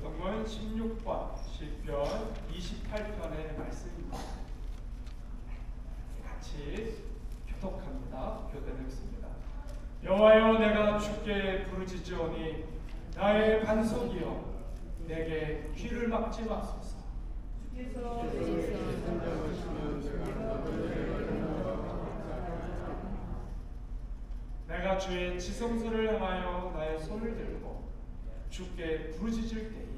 교독은 16번 시편 28편의 말씀입니다. 같이 교독합니다. 교대로 읽습니다. 여호와여, 내가 주께 부르짖으오니 나의 반석이여, 내게 귀를 막지 마소서. 내가 주의 지성소를 향하여 나의 손을 들고 주께 부르짖을 때에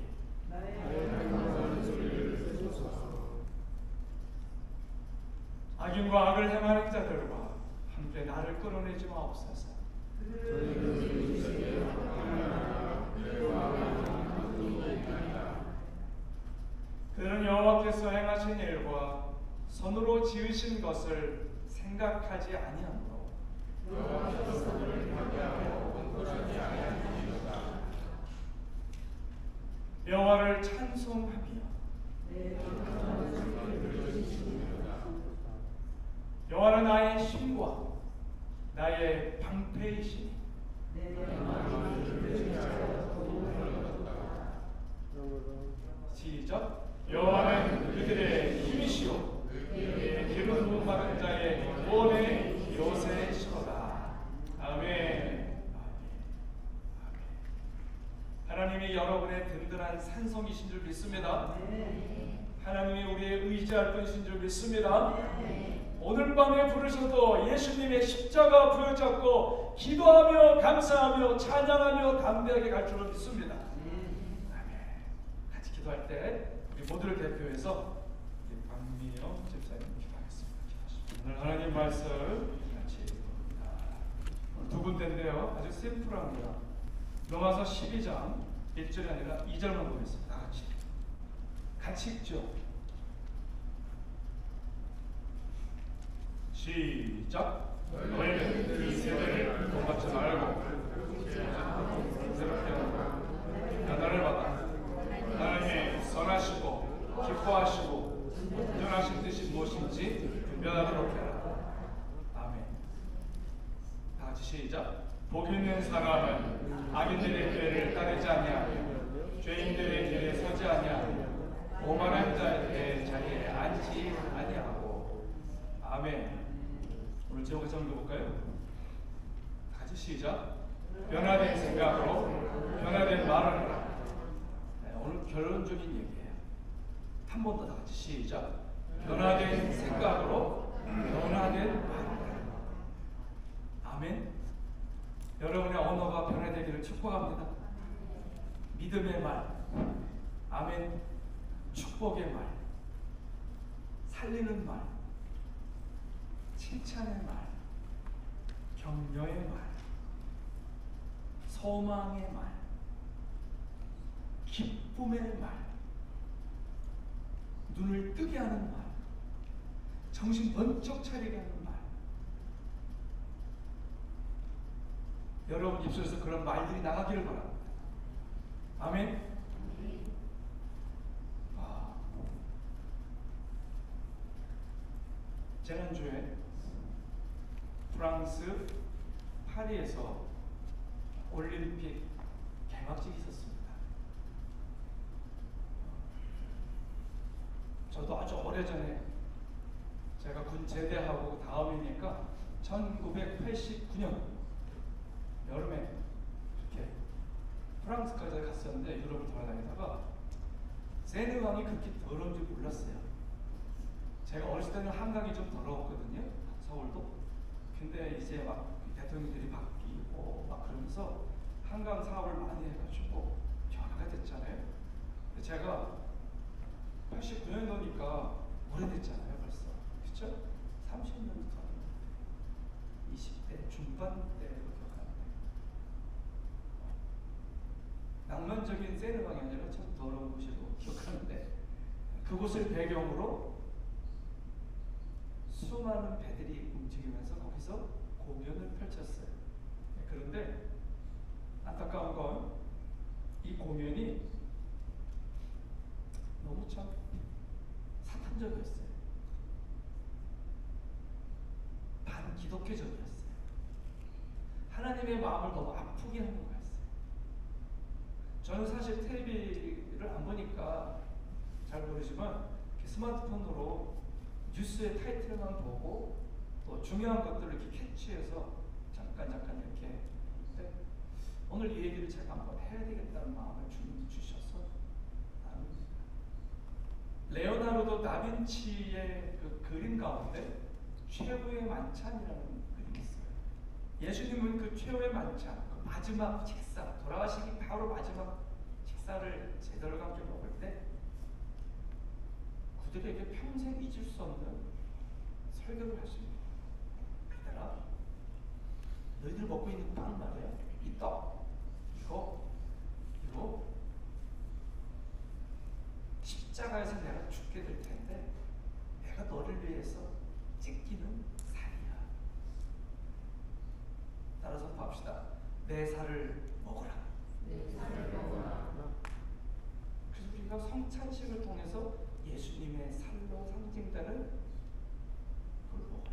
악인과 악을 행하는 자들과 함께 나를 끌어내지 마옵소서. 그들은 여호와께서 행하신 일과 손으로 지으신 것을 생각하지 아니하므로 여호와를 찬송하며 여호와는 나의 힘과 나의 방패이시니 시작. 여호와는 그들의 힘이시오, 그의 기름 부은 마른 자의 구원의 요새시로다. 아멘. 하나님이 여러분의 든든한 산성이신 줄 믿습니다. 하나님이 우리의 의지할 분이신 줄 믿습니다. 오늘 밤에 부르셔도 예수님의 십자가 부여잡고 기도하며 감사하며 찬양하며 담대하게 갈 줄을 믿습니다. 같이 기도할 때 우리 모두를 대표해서 박미영 집사님 기도하겠습니다. 오늘 하나님 말씀 같이 읽습니다. 오늘 두 군데인데요, 아주 심플합니다. 로마서 12장 1절이 아니라 2절만 보겠습니다. 같이 읽죠. 시작. 너희는 이 세대를 본받지 말고 새롭게 하고 나를 받아 하나님의 선하시고 기뻐하시고 온전하신 뜻이 무엇인지 분별하도록 해라. 아멘. 다 같이 시작. 복 있는 사람은 악인들의 길을 따르지 아니하며 죄인들의 길에 서지 아니하며 오만한 자의 자리에 앉지 아니하고. 아멘. 오늘 제목을 한번 읽어볼까요? 같이 시작. 변화된 생각으로 변화된 말을 하라. 오늘 결론적인 얘기예요. 한 번 더 다 같이 시작. 변화된 생각으로 변화된 말을 하라. 아멘. 여러분의 언어가 변화되기를 축복합니다. 믿음의 말, 아멘. 축복의 말, 살리는 말, 칭찬의 말, 격려의 말, 소망의 말, 기쁨의 말, 눈을 뜨게 하는 말, 정신 번쩍 차리게 하는 말. 여러분 입술에서 그런 말들이 나가기를 바랍니다. 아멘. 지난주에 프랑스 파리에서 올림픽 개막식이 있었습니다. 저도 아주 오래전에 제가 군 제대하고 다음이니까 1989년 여름에 이렇게 프랑스까지 갔었는데, 유럽을 돌아다니다가 세느강이 그렇게 더러운 줄 몰랐어요. 제가 어렸을 때는 한강이 좀 더러웠거든요, 서울도. 근데 이제 막 대통령들이 바뀌고 막 그러면서 한강 사업을 많이 해가지고 변화가 됐잖아요. 근데 제가 89년도니까 오래됐잖아요, 벌써. 그렇죠? 30년 전, 20대 중반 때로 기억하는데, 낭만적인 세느강이 아니라 참 더러운 곳이고 기억하는데, 그곳을 배경으로 수많은 배들이 움직이면서 거기서 공연을 펼쳤어요. 그런데 안타까운 건 이 공연이 너무 참 사탄적이었어요. 반기독교적이었어요. 하나님의 마음을 너무 아프게 하는 거였어요. 저는 사실 텔레비를 안 보니까 잘 모르지만 스마트폰으로 뉴스의 타이틀만 보고 또 중요한 것들을 이렇게 캐치해서 잠깐 이렇게 하는데 오늘 이 얘기를 제가 한번 해야 되겠다는 마음을 주님이 주셔서 나눕니다. 레오나르도 다빈치의 그 그림 가운데 최후의 만찬이라는 그림이 있어요. 예수님은 그 최후의 만찬, 그 마지막 식사, 돌아가시기 바로 마지막 식사를 제자들과 함께 먹을 때 그들에게 평생 잊을 수 없는 설교를 하십니다. 얘들아, 너희들 먹고 있는 빵 말이야, 이 떡, 이거 십자가에서 내가 죽게 될 텐데 내가 너를 위해서 찢기는 살이야. 따라서 봅시다. 내 살을 먹어라. 내 살을 먹어라. 그래서 우리가 성찬식을 통해서 예수님의 살로 상징되는 그걸 먹어라.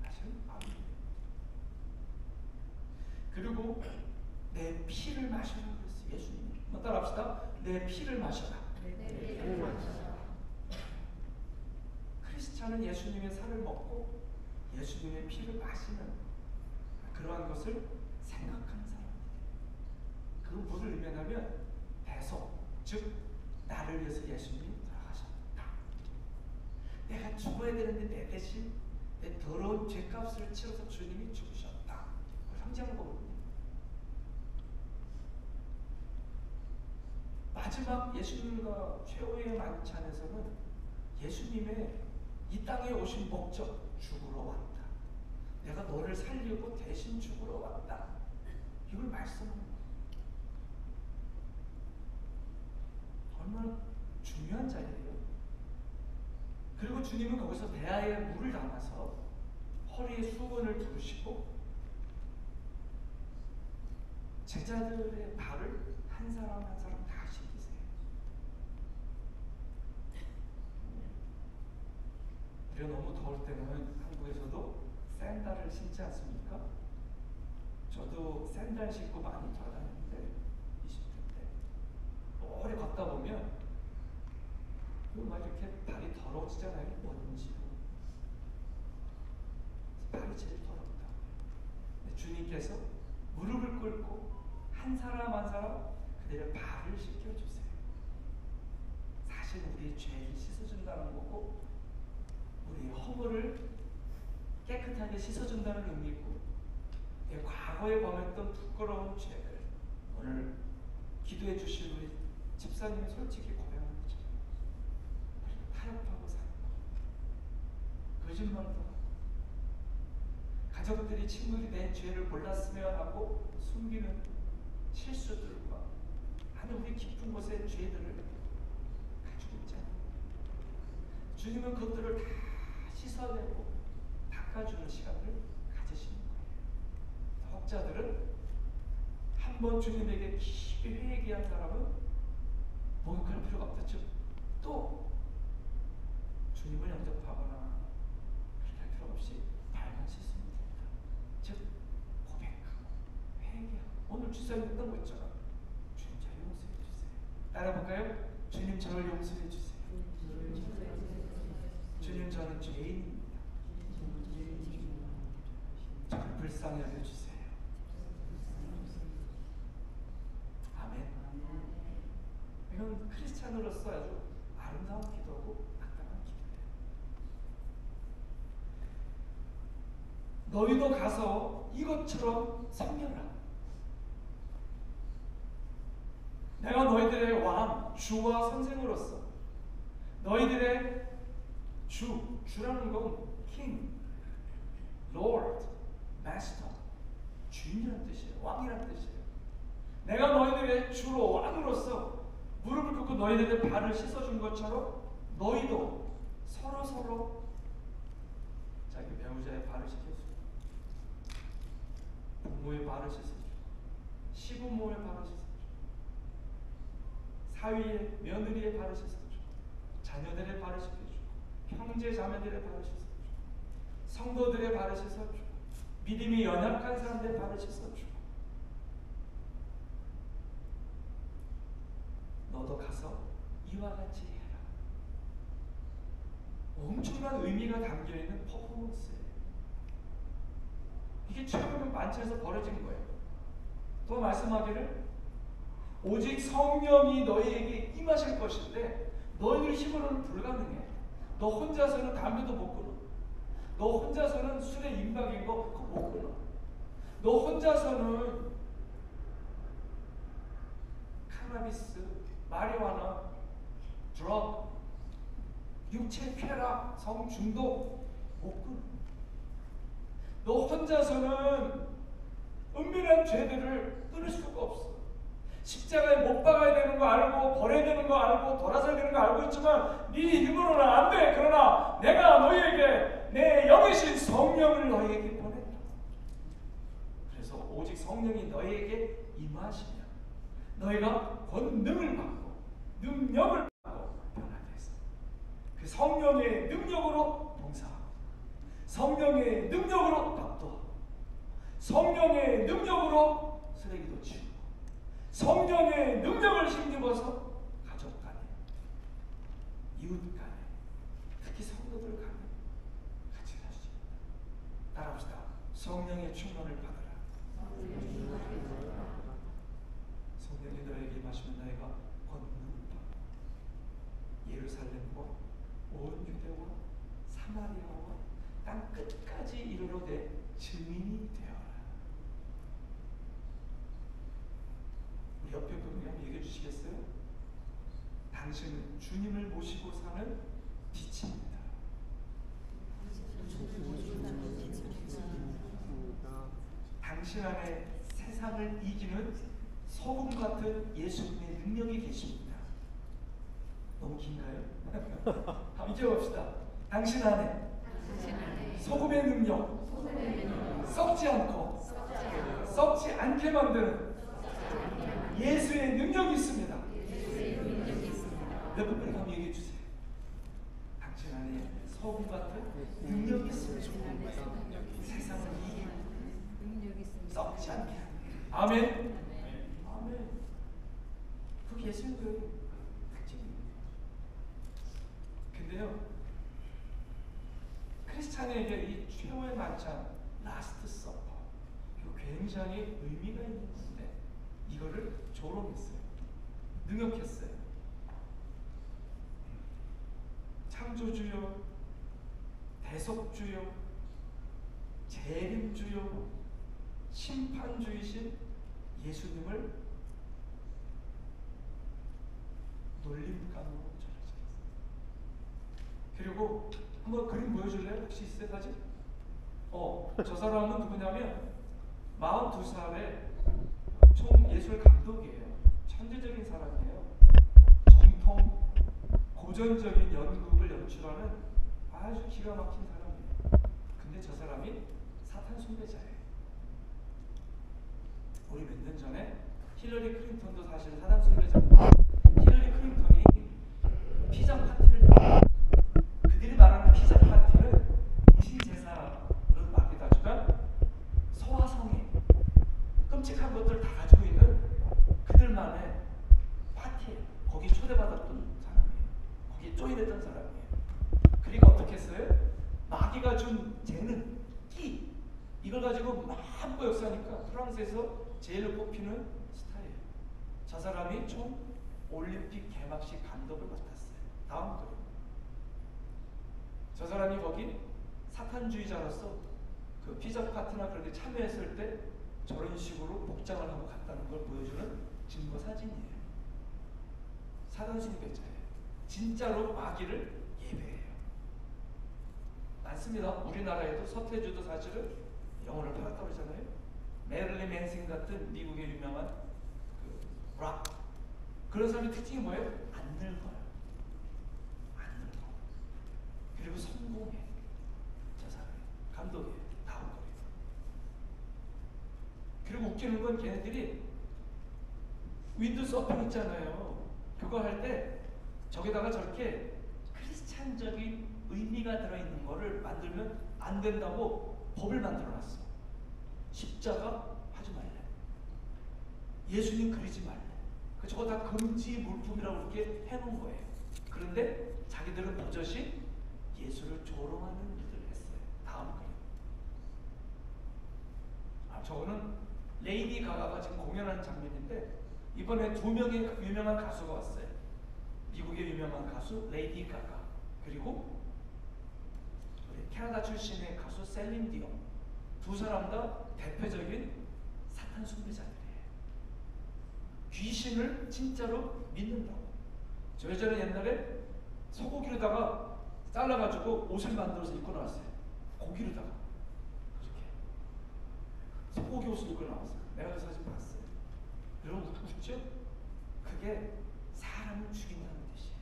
사실은 마음이에요. 그리고 내 피를 마셔라 그랬어요. 예수님이. 한번 따라합시다. 내 피를 마셔라. 내 피를 마셔라. 크리스찬은 예수님의 살을 먹고 예수님의 피를 마시는 그러한 것을 생각하는 사람입니다. 그 뭐를 의미하냐면 대속, 즉 나를 위해서 예수님이 돌아가셨다. 내가 죽어야 되는데 내 대신 내 더러운 죄값을 치러서 주님이 죽으셨다. 그걸 상징하는 거거든요. 마지막 예수님과 최후의 만찬에서는 예수님의 이 땅에 오신 목적, 죽으러 왔다. 내가 너를 살리고 대신 죽으러 왔다. 이걸 말씀하는 거예요. 얼마나 중요한 자리예요. 그리고 주님은 거기서 대야에 물을 담아서 허리에 수건을 두르시고 제자들의 발을 한 사람 한 사람 다 씻기세요. 우리가 너무 더울 때는 한국에서도 샌들을 신지 않습니까? 저도 샌들 신고 많이 돌아다녔는데 20대 때 오래 걷다 보면 막 이렇게 발이 더러워지잖아요. 먼지로. 발이 제일 더럽다. 주님께서 무릎을 꿇고 한 사람 한 사람 그들의 발을 씻겨주세요. 사실 우리의 죄를 씻어준다는 거고 우리의 허물을 깨끗하게 씻어준다는 의미고 내 과거에 범했던 부끄러운 죄를 오늘 기도해 주실 우리 집사님이 솔직히 고백하는 거죠. 타협하고 살고 거짓말도 하고 가족들이 친구들이 내 죄를 몰랐으면 하고 숨기는 실수들과 아니 우리 깊은 곳의 죄들을 가지고 있잖아요. 주님은 그것들을 다 씻어내고 닦아주는 시간을 가지시는 거예요. 혹자들은 한번 주님에게 깊이 회개한 사람은 목욕할 필요가 없겠죠. 또 주님을 영접하거나 그렇게 할 필요 없이 발만 씻으면 됩니다. 즉 고백하고 회개하고 오늘 주사님 했던 거 있잖아. 주님 저를 용서해 주세요. 따라볼까요? 주님 저를 용서해 주세요. 주님 저는 죄인입니다. 저를 불쌍히 여겨주세요. 아멘. 이건 크리스찬으로서 아주 아름다운 기도고 마땅한 기도예요. 너희도 가서 이것처럼 섬겨라. 내가 너희들의 왕, 주와 선생으로서 너희들의 주라는 건 king, lord, master, 주인이라는 뜻이에요. 왕이라는 뜻이에요. 내가 너희들의 주로 왕으로서 무릎을 꿇고 너희들의 발을 씻어준 것처럼 너희도 서로 자기 배우자의 발을 씻겨주고 부모의 발을 씻어주고 시부모의 발을 씻어주고 사위의 며느리의 발을 씻어주고 자녀들의 발을 씻겨주고 형제 자매들의 발을 씻어주고 성도들의 발을 씻어주고 믿음이 연약한 사람들의 발을 씻어주고 너도 가서 이와 같이 해라. 엄청난 의미가 담겨있는 퍼포먼스예요. 이게 최근에 만찬에서 벌어진 거예요. 또 말씀하기를 오직 성령이 너희에게 임하실 것인데 너희들 힘으로는 불가능해. 너 혼자서는 담배도 못 끊어. 너 혼자서는 술에 임박인 거 그거 못 끊어. 너 혼자서는 카나비스, 마리화나, 드럭, 육체 쾌락, 성중독 못 끊어. 너 혼자서는 은밀한 죄들을 끊을 수가 없어. 십자가에 못 박아야 되는 거 알고 버려야 되는 거 알고 돌아서야 되는 거 알고 있지만 네 힘으로는 안 돼. 그러나 내가 너희에게 내 영이신 성령을 너희에게 보냈다. 그래서 오직 성령이 너희에게 임하시면 너희가 권능을 받고 능력을 받고 변하게 했어. 그 성령의 능력으로 봉사하고 성령의 능력으로 답도하고 성령의 능력으로 쓰레기도 치우고 성령의 능력을 힘입어서 가족 간에 이웃 간에 특히 성도들 간에 같이 살 수 있다. 따라합시다. 성령의 충만을 받으라. 성령이 너에게 임하시면 너희가 권능을 받고 예루살렘과 온 유대와 사마리아와 땅 끝까지 이르러되 증인이 되어라. 우리 옆에 분이 한번 얘기해 주시겠어요? 당신은 주님을 모시고 사는 빛입니다. 당신 안에 세상을 이기는 소금 같은 예수님의 능력이 계십니다. 너무 긴가요? 한번 잊어봅시다. 당신 안에 소금의 능력, 썩지 않고 썩지 않게 만드는 예수의 능력이 있습니다. 여러분들이 한번 얘기해 주세요. 당신 안에 소금 같은 능력이 있습니다. 세상을 이기는 썩지 않게 하는. 아멘. 아멘. 그게 예수의 특징입니다. 근데요, 크리스찬에게 이 최후의 만찬, 라스트 서퍼, 이거 굉장히 의미가 있는 건데 이거를 조롱했어요. 능욕했어요. 창조주요, 대속주요, 재림주요, 심판주이신 예수님을 놀림감으로 전해졌어요. 그리고 한번 그림 보여줄래요? 혹시 있어요? 사진? 저 사람은 누구냐면 42살에 총 예술 감독이에요. 천재적인 사람이에요. 정통 고전적인 연극을 연출하는 아주 기가 막힌 사람이에요. 근데 저 사람이 사탄 숭배자예요. 우리 몇 년 전에 힐러리 클린턴도 사실 사탄 숭배자입니다. 힐러리 클린턴이 피자 파티를 그들이 말하는 피자 파티는 이신제사를 맡기다 주간 소화성애 끔찍한 것들 다 가지고 있는 그들만의 파티에 거기 초대받았던 사람이에요. 거기에 쪼이랬던 사람이에요. 그리고 어떻게 했어요? 마귀가 준 재능, 끼 이걸 가지고 마음껏 역사하니까 프랑스에서 제일 뽑히는 스타예요. 저 사람이 총 올림픽 개막식 감독을 맡았어요. 다음 거예요. 저 사람이 거기 사탄주의자로서 그 피자 파티나 그런 데 참여했을 때 저런 식으로 복장을 하고 갔다는 걸 보여주는 증거 사진이에요. 사단 숭배자예요. 진짜로 마귀를 예배해요. 많습니다. 우리나라에도 서태지도 사실은 영혼을 팔았다고 그러잖아요. 메릴린 맨슨 같은 미국의 유명한 그 락 그런 사람의 특징이 뭐예요? 안 늙어요. 안 늙어. 그리고 성공해. 저 사람이 감독이에요. 다음 거예요. 그리고 웃기는 건 걔네들이 윈드 서핑 있잖아요. 그거 할 때 저기다가 저렇게 크리스찬적인 의미가 들어있는 거를 만들면 안 된다고 법을 만들어놨어. 십자가 하지 말래. 예수님 그리지 말래. 저거 다 금지 물품이라고 이렇게 해놓은 거예요. 그런데 자기들은 버젓이 예수를 조롱하는 일들을 했어요. 다음 그림. 저거는 레이디 가가가 지금 공연하는 장면인데 이번에 2명의 유명한 가수가 왔어요. 미국의 유명한 가수 레이디 가가 그리고 우리 캐나다 출신의 가수 셀린 디온. 두 사람 다 대표적인 사탄 숭배자들이에요. 귀신을 진짜로 믿는다고. 저 여자는 옛날에 소고기로다가 잘라가지고 옷을 만들어서 입고 나왔어요. 고기로다가 그렇게 소고기 옷을 입고 나왔어요. 내가 그 사진 봤어요. 여러분 그렇죠? 그게 사람을 죽인다는 뜻이에요.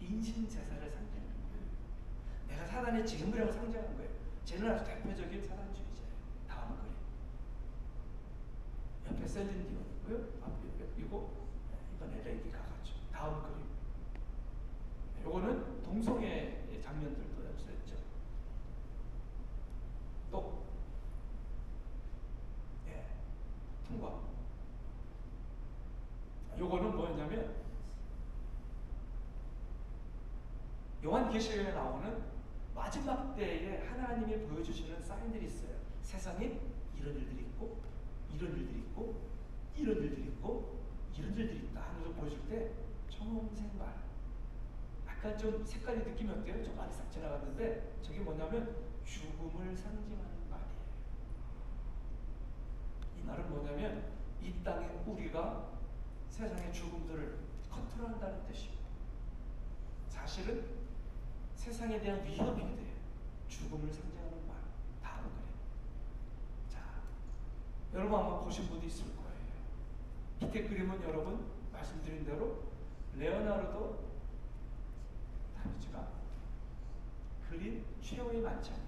인신 제사를 상징하는 거예요. 내가 사단의 지금이라고 상징하는 거예요. 쟤는 아주 대표적인 사단주의자예요. 다음 그림. 옆에 셀린 디온이고요. 앞에 이거 이건 레이디 가가죠. 다음 그림. 요거는 동성애 장면들도 연출했죠. 또 통과. 요거는 뭐였냐면 요한계시록에 나오는 마지막 때에 하나님이 보여주시는 사인들이 있어요. 세상에 이런 일들이 있고 이런 일들이 있고 이런 일들이 있고 이런 일들이 있다 하는 걸 보여줄 때 청홍색말 약간 좀 색깔이 느낌이 어때요? 좀 많이 싹 지나갔는데 저게 뭐냐면 죽음을 상징하는 말이에요. 이 말은 뭐냐면 이 땅에 우리가 세상의 죽음들을 컨트롤한다는 뜻입니다. 사실은 세상에 대한 위협이 돼요. 죽음을 상징하는 말. 다음 그림. 자, 여러분 아마 보신 분도 있을 거예요. 밑에 그림은 여러분 말씀드린 대로 레오나르도 다비치가 그린 최후의 만찬이에요.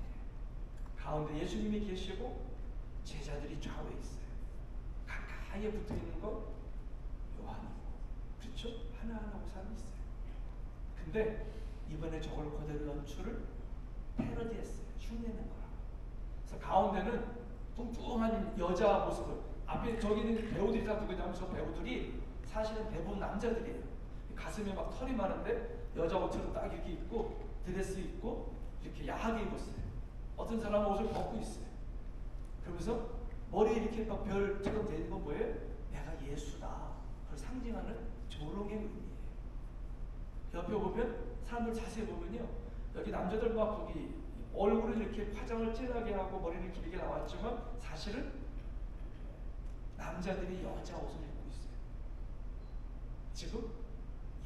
가운데 예수님이 계시고 제자들이 좌우에 있어요. 가까이에 붙어 있는 건 요한이고, 그렇죠? 하나하나 우산이 있어요. 근데 이번에 저걸 그대로 연출을 패러디했어요. 흉내낸 거라고. 그래서 가운데는 뚱뚱한 여자 모습을 앞에 저기 있는 배우들이 다 누구냐면 저 배우들이 사실은 대부분 남자들이에요. 가슴에 막 털이 많은데 여자 옷처럼 딱 이렇게 입고 드레스 입고 이렇게 야하게 입었어요. 어떤 사람은 옷을 벗고 있어요. 그러면서 머리에 이렇게 막 별처럼 되는 건 뭐예요? 내가 예수다. 그걸 상징하는 조롱의 의미예요. 옆에 보면 사람들 자세히 보면요. 여기 남자들 막 거기 얼굴을 이렇게 화장을 진하게 하고 머리를 길게 나왔지만 사실은 남자들이 여자 옷을 입고 있어요. 지금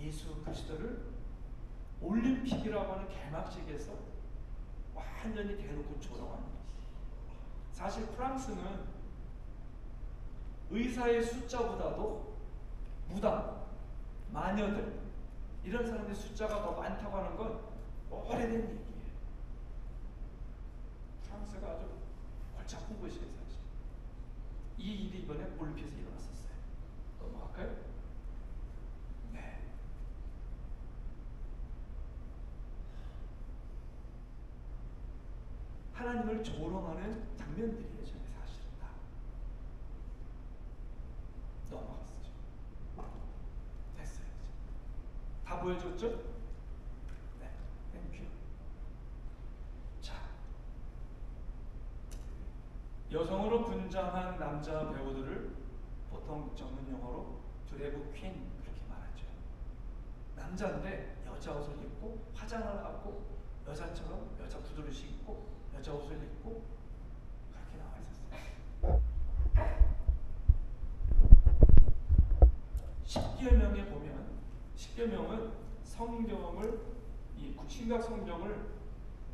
예수 그리스도를 올림픽이라고 하는 개막식에서 완전히 대놓고 조롱하는 거예요. 사실 프랑스는 의사의 숫자보다도 무당, 마녀들 이런 사람들의 숫자가 더 많다고 하는 건 오래된 얘기예요. 프랑스가 아주 골치 아픈 곳이에요. 사실 이 일이 이번에 올림픽에서 일어났었어요. 넘어갈까요? 네. 하나님을 조롱하는 장면들이에요. 저게 사실은 다. 넘어갔어요. 됐어요. 다 보여줬죠? 네. 땡큐. 자, 여성으로 분장한 남자 배우들을 보통 전문 용어로 드래그 퀸 그렇게 말하죠. 남자인데 여자 옷을 입고 화장을 하고 여자처럼 여자 구두를 신고 여자 옷을 입고 그렇게 나와 있었어요. 십계명에 보면 십계명은 성경을 이 신약 성경을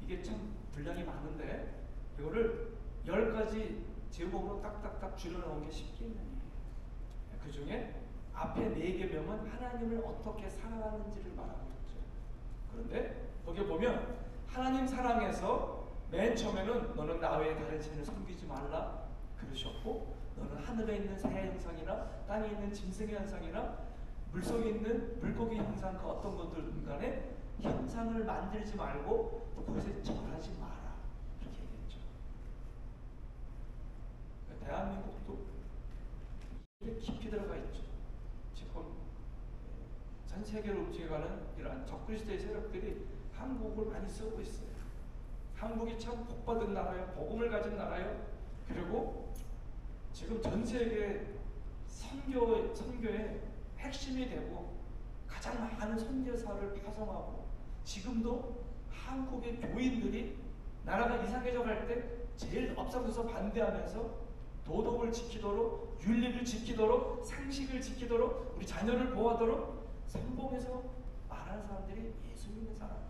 이게 참 분량이 많은데 이거를 10가지 제목으로 딱딱딱 줄여놓은 게 십계명이에요. 그 중에 앞에 4계명은 하나님을 어떻게 사랑하는지를 말하고 있죠. 그런데 거기에 보면 하나님 사랑에서 맨 처음에는 너는 나 외에 다른 신을 섬기지 말라 그러셨고, 너는 하늘에 있는 새 형상이나 땅에 있는 짐승의 형상이나 물속에 있는 물고기 형상 그 어떤 것들 간에 형상을 만들지 말고 그것에 절하지 마라 이렇게 얘기했죠. 대한민국도 이게 깊이 들어가 있죠. 전 세계를 움직여가는 이러한 적그리스도의 세력들이 한국을 많이 쓰고 있어요. 한국이 참 복받은 나라예요. 복음을 가진 나라예요. 그리고 지금 전 세계 선교의 핵심이 되고 가장 많은 선교사를 파송하고 지금도 한국의 교인들이 나라가 이상해져 갈 때 제일 앞장서서 반대하면서 도덕을 지키도록, 윤리를 지키도록, 상식을 지키도록, 우리 자녀를 보호하도록 성공해서 말하는 사람들이 예수 믿는 사람이에요.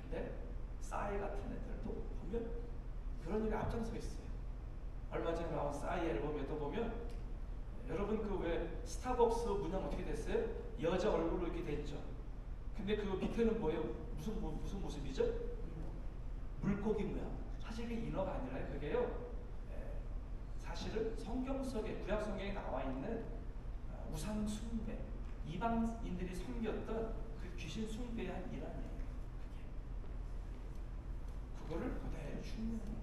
근데 싸이 같은 애들도 보면 그런 일에 앞장서 있어요. 얼마 전에 나온 싸이 앨범에도 보면 여러분 그 왜 스타벅스 문양 어떻게 됐어요? 여자 얼굴로 이렇게 됐죠. 근데 그 밑에는 뭐예요? 무슨 모습이죠? 물고기 모양. 사실 그게 인어가 아니라요. 그게요. 사실은 성경 속에 구약 성경에 나와 있는 우상 숭배, 이방인들이 섬겼던 그 귀신 숭배의 한 일환이에요. 그거를 그대로 흉내내는 거예요.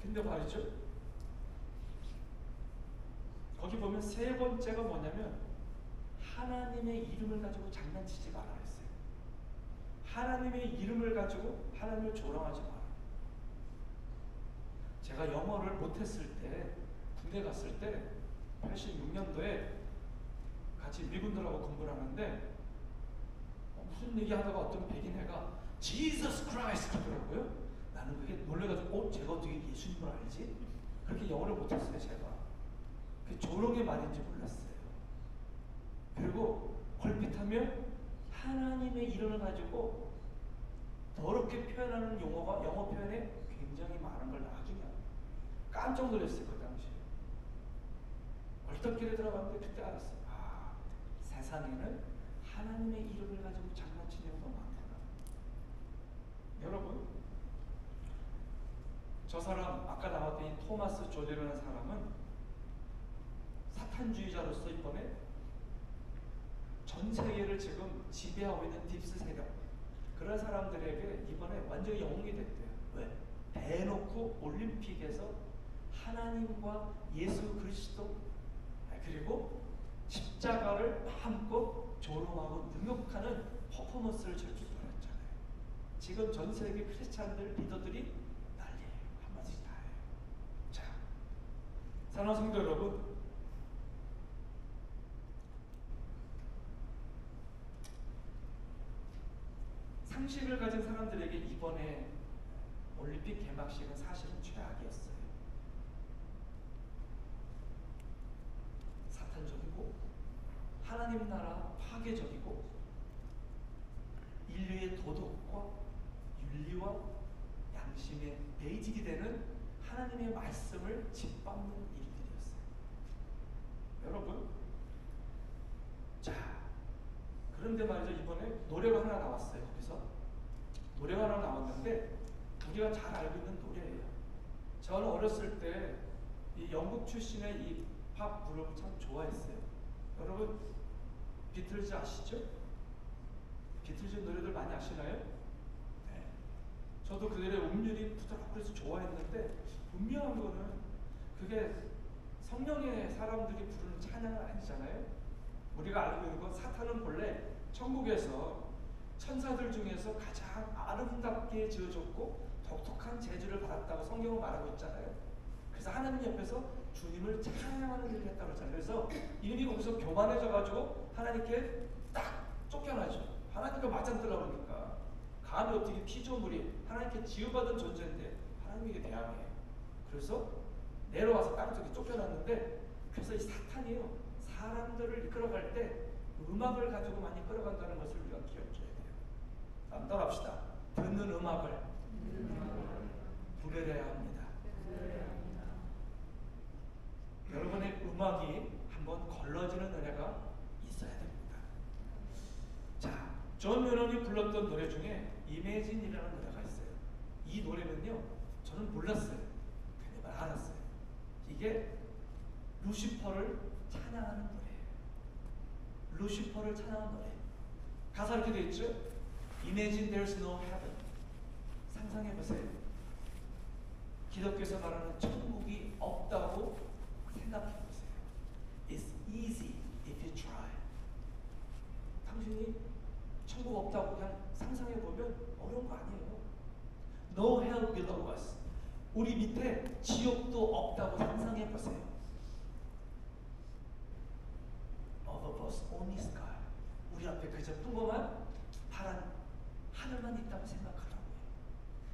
근데 말이죠. 거기 보면 세 번째가 뭐냐면 하나님의 이름을 가지고 장난치지 말라 했어요. 하나님의 이름을 가지고 하나님을 조롱하지 마라. 제가 영어를 못했을 때 군대 갔을 때 86년도에 같이 미군들하고 근무를 하는데 무슨 얘기하다가 어떤 백인애가 Jesus Christ 그러더라고요. 나는 그게 놀래가지고 제가 어떻게 예수님을 알지? 그렇게 영어를 못했어요. 제가 그 조롱의 말인지 몰랐어요. 그리고 걸핏하면 하나님의 이름을 가지고 더럽게 표현하는 용어가 영어 표현에 굉장히 많은 걸 나중에 깜짝 놀랐어요. 그 당시에 얼떨결에 들어갔는데 그때 알았어요. 아, 세상에는 하나님의 이름을 가지고 장난치는 경우가 많구나. 여러분, 저 사람 아까 나왔던 이 토마스 조디라는 사람은 사탄주의자로서 이번에 전 세계를 지금 지배하고 있는 딥스 세력, 그런 사람들에게 이번에 완전히 영웅이 됐대요. 왜? 대놓고 올림픽에서 하나님과 예수 그리스도 그리고 십자가를 마음껏 조롱하고 능욕하는 퍼포먼스를 제출했잖아요. 지금 전 세계 크리스찬들 리더들이 난리예요. 한마디씩 다 해요. 자, 사랑하는 성도 여러분, 상식을 가진 사람들에게 이번에 올림픽 개막식은 사실은 최악이었어요. 사탄적이고 하나님 나라 파괴적이고 인류의 도덕과 윤리와 양심의 베이직이 되는 하나님의 말씀을 짓밟는 일들이었어요. 여러분, 자, 그런데 말이죠, 이번에 노래가 하나 나왔어요. 거기서 노래가 하나 나왔는데 우리가 잘 알고 있는 노래예요. 저는 어렸을 때 이 영국 출신의 이 팝 그룹을 참 좋아했어요. 여러분, 비틀즈 아시죠? 비틀즈 노래들 많이 아시나요? 네. 저도 그들의 음률이 부드럽고 해서 좋아했는데 분명한 거는 그게 성령의 사람들이 부르는 찬양은 아니잖아요. 우리가 알고 있는 건 사탄은 본래 천국에서 천사들 중에서 가장 아름답게 지어졌고 독특한 재주를 받았다고 성경은 말하고 있잖아요. 그래서 하나님 옆에서 주님을 찬양하는 일을 했다고 했잖아요. 그래서 이름이 거기서 교만해져가지고 하나님께 딱 쫓겨나죠. 하나님과 맞짱뜨려 보니까 감히 어떻게 피조물이 하나님께 지음받은 존재인데 하나님에게 대항해. 그래서 내려와서 땅속에 쫓겨났는데, 그래서 이 사탄이요, 사람들을 이끌어갈 때 음악을 가지고 많이 끌어간다는 것을 우리가 기억해야 돼요. 한번 따라합시다. 듣는 음악을 구별해야 합니다. 여러분의 음악이 한번 걸러지는 은혜가 있어야 됩니다. 자, 존 레논이 불렀던 노래 중에 이매진이라는 노래가 있어요. 이 노래는요, 저는 몰랐어요. 근데 알았어요. 이게 루시퍼를 찬양하는 노래예요. 루시퍼를 찬양하는 노래. 가사 이렇게 되어 있죠? Imagine there's no heaven. 상상해보세요. 기독교에서 말하는 천국이 없다고 생각해보세요. It's easy if you try. 없다고 그냥 상상해 보면 어려운 거 아니에요. No hell below us. 우리 밑에 지옥도 없다고 상상해 보세요. Above us only sky. 우리 앞에 그저 평범한 파란 하늘만 있다고 생각하라고요.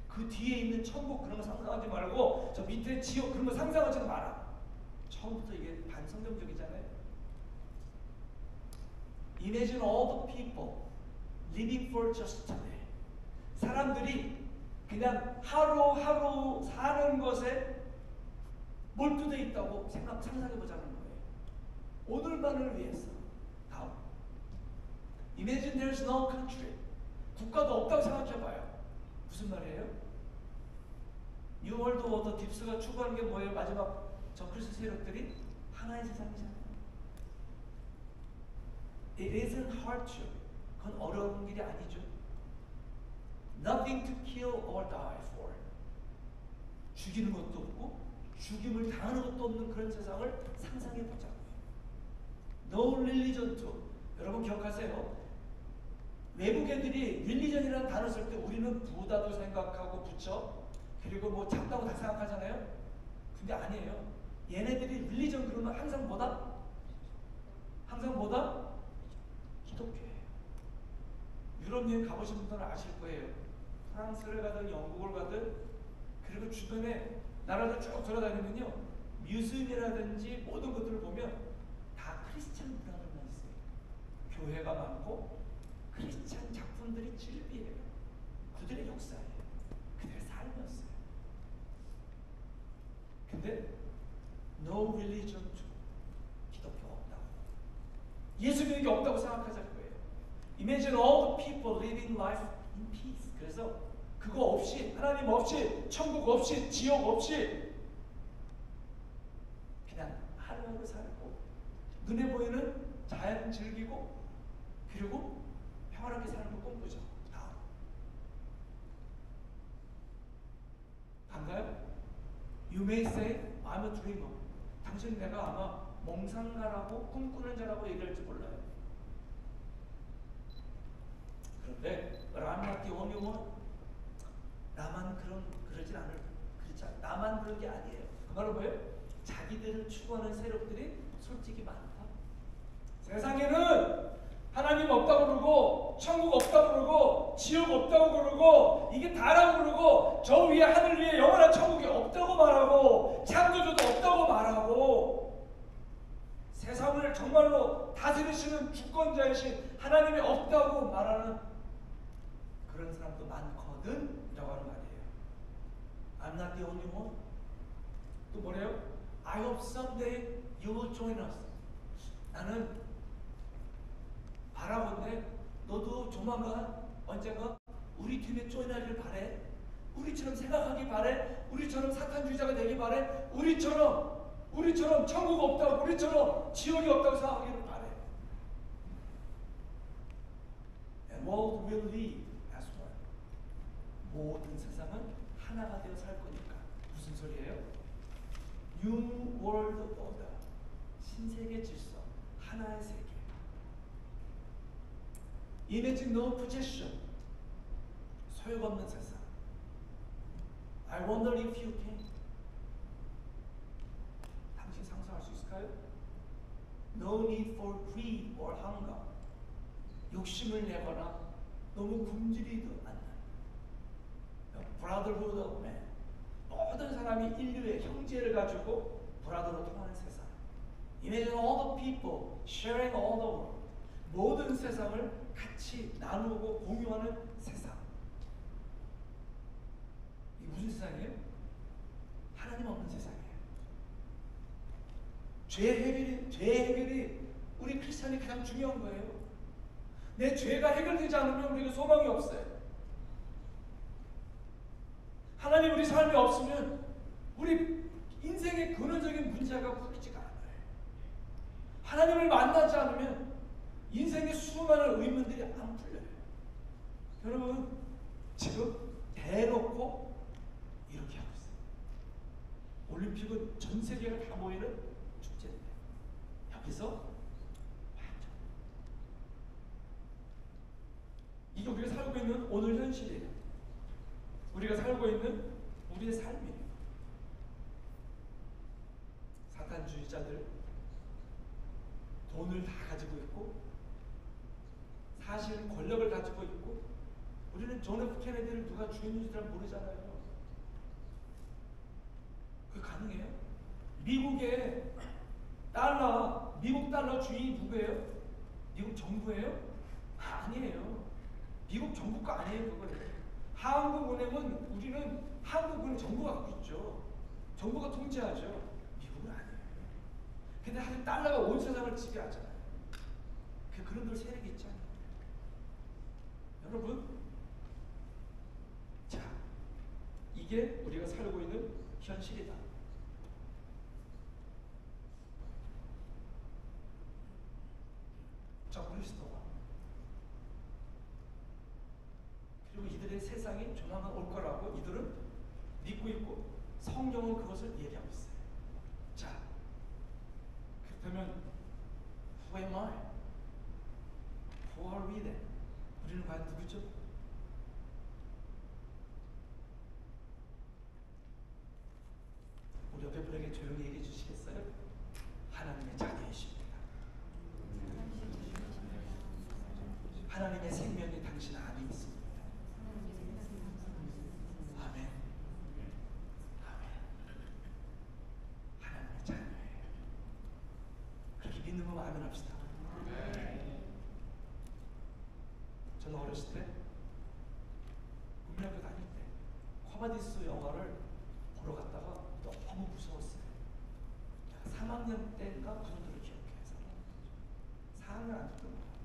그 뒤에 있는 천국 그런 거 상상하지 말고 저 밑에 지옥 그런 거 상상하지 마라. 처음부터 이게 반성경적이잖아요. Imagine all the people living for just today. 사람들이 그냥 하루하루 사는 것에 몰두되어 있다고 상상해보자는 거예요. 오늘만을 위해서. 다음. Imagine there's no country. 국가도 없다고 생각해봐요. 무슨 말이에요? 뉴월드 오더 딥스가 추구하는 게 뭐예요? 마지막 저 크리스 세력들이 하나의 세상이잖아요. It isn't hard to. 그건 어려운 길이 아니죠. Nothing to kill or die for. 죽이는 것도 없고 죽임을 당하는 것도 없는 그런 세상을 상상해 보자고요. No religion to. 여러분 기억하세요. 외국 애들이 릴리전이라는 단어 쓸 때 우리는 부다도 생각하고 부처 그리고 뭐 작다고 다 생각하잖아요. 근데 아니에요. 얘네들이 릴리전 그러면 항상 뭐다? 기독교예요. 유럽 여행 가보신 분들은 아실 거예요. 프랑스를 가든 영국을 가든 그리고 주변에 나라들 쭉 돌아다니면요. 뮤지엄이라든지 모든 것들을 보면 다 크리스찬 문화들만 있어요. 교회가 많고 크리스찬 작품들이 질비해요. 그들의 역사예요. 그들의 삶이었어요. 근데 no religion to. 기독교가 없다고. 예수 믿는 게 없다고 생각하자 거예요. Imagine all the people living life in peace. 그래서 그거 없이 하나님 없이 천국 없이 지옥 없이 그냥 하루하루 살고 눈에 보이는 자연 즐기고 그리고 평화롭게 사는 걸 꿈꾸죠. 다음. 간가요? You may say, I'm a dreamer. 당신 내가 아마 몽상가라고 꿈꾸는 자라고 얘기할지 몰라요. 그런데 But I'm not the only one. 나만 그러진 않을. 나만 그런 게 아니에요. 그 말은 뭐예요? 자기들을 추구하는 세력들이 솔직히 많다. 세상에는 하나님 없다고 그러고 천국 없다고 그러고 지옥 없다고 그러고 이게 다라고 그러고 저 위에 하늘 위에 영원한 천국이 없다고 말하고 창조주도 없다고 말하고 세상을 정말로 다스리시는 주권자이신 하나님이 없다고 말하는 그런 사람도 많거든 라고 하는 말이에요. I'm not the only one. 또 뭐래요? I hope someday you will join us. 나는 바라본데 너도 조만간 언젠가 우리 팀에 조인하기를 바래. 우리처럼 생각하기 바래. 우리처럼 사탄주의자가 되기 바래. 우리처럼 천국 없다고 우리처럼 지옥이 없다고 생각하기를 바래. And world will live as one. 모든 세상은 하나가 되어 살 거니까. 무슨 소리예요? New World Order. 신세계 질서. 하나의 세계. Imagine no possession. 소용없는 세상. I wonder if you can. 당신 상상할 수 있을까요? No need for greed or hunger. 욕심을 내거나 너무 굶주리도 않는. Brotherhood of man. 모든 사람이 인류의 형제를 가지고 브라더로 통하는 세상. Imagine all the people sharing all the world. 모든 세상을 같이 나누고 공유하는 세상. 이게 무슨 세상이에요? 하나님 없는 세상이에요. 죄 해결이 우리 크리스찬이 가장 중요한 거예요. 내 죄가 해결되지 않으면 우리가 소망이 없어요. 하나님 우리 삶이 없으면 우리 인생의 근원적인 문제가 풀리지가 않아요. 하나님을 만나지 않으면 인생의 수많은 의문들이 안 풀려요. 여러분 지금 대놓고 이렇게 하고 있어요. 올림픽은 전 세계가 다 모이는 축제인데 여기서 완전 이것은 오늘 현실이에요. 우리가 살고 있는 우리의 삶이에요. 사탄주의자들 돈을 다 가지고 있고 사실은 권력을 가지고 있고 우리는 존 F 케네디를 누가 죽였는지 잘 모르잖아요. 그게 가능해요? 미국의 달러, 미국 달러 주인이 누구예요? 미국 정부예요? 아니에요. 미국 정부가 아니에요. 그거는 한국은행은 우리는 한국은행 정부가 갖고 있죠. 정부가 통제하죠. 미국은 아니에요. 근데 사실 달러가 온 세상을 지배하잖아요. 그런 세력이 있잖아요. 여러분, 자, 이게 우리가 살고 있는 현실이다. 자, 그리스도가 그리고 이들의 세상이 조만간 올 거라고 이들은 믿고 있고 성경은 그것을 얘기하고 있어요. 자, 그렇다면 Who am I? Who are we then? 우리는 과연 누구죠? 우리 옆에 분에게 조용히 얘기해 주시겠어요? 하나님의 자녀이십니다. 하나님의 생명이 당신 안에 있습니다. 아멘. 아멘. 하나님의 자녀예요. 그렇게 믿는 거 아멘 합시다. 저는 어렸을 때 국민학교 다닐 때 쿼바디스 영화를 보러 갔다가 너무 무서웠어요. 3학년 때인가 그 정도를 기억해서 4학년 안 됐던 것 같아요.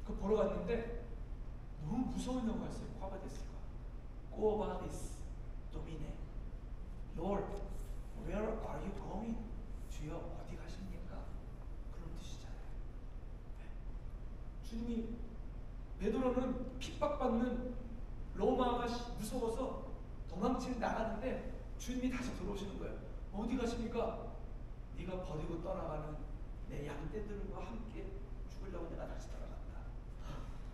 그 보러 갔는데 너무 무서운 영화였어요. 쿼바디스가 꼬바디스 도미네 Lord, where are you going? 주여 어디 가십니까? 그런 뜻이잖아요. 주님이 베드로는 핍박받는 로마가 무서워서 도망치는 나가는데 주님이 다시 들어오시는 거예요. 어디 가십니까? 네가 버리고 떠나가는 내 양떼들과 함께 죽으려고 내가 다시 돌아간다.